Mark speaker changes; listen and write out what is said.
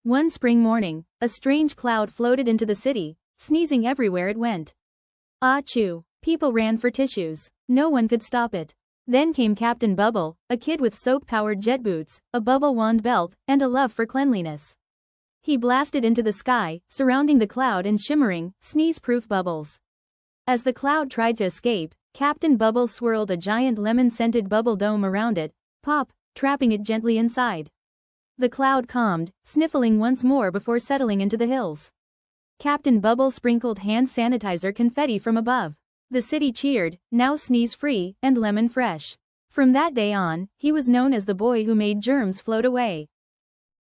Speaker 1: One spring morning, a strange cloud floated into the city, sneezing everywhere it went. Achoo! People ran for tissues. No one could stop it. Then came Captain Bubble, a kid with soap-powered jet boots, a bubble wand belt, and a love for cleanliness. He blasted into the sky, surrounding the cloud in shimmering, sneeze-proof bubbles. As the cloud tried to escape, Captain Bubble swirled a giant lemon-scented bubble dome around it, pop, trapping it gently inside. The cloud calmed, sniffling once more before settling into the hills. Captain Bubble sprinkled hand sanitizer confetti from above. The city cheered, now sneeze-free and lemon-fresh. From that day on, he was known as the boy who made germs float away.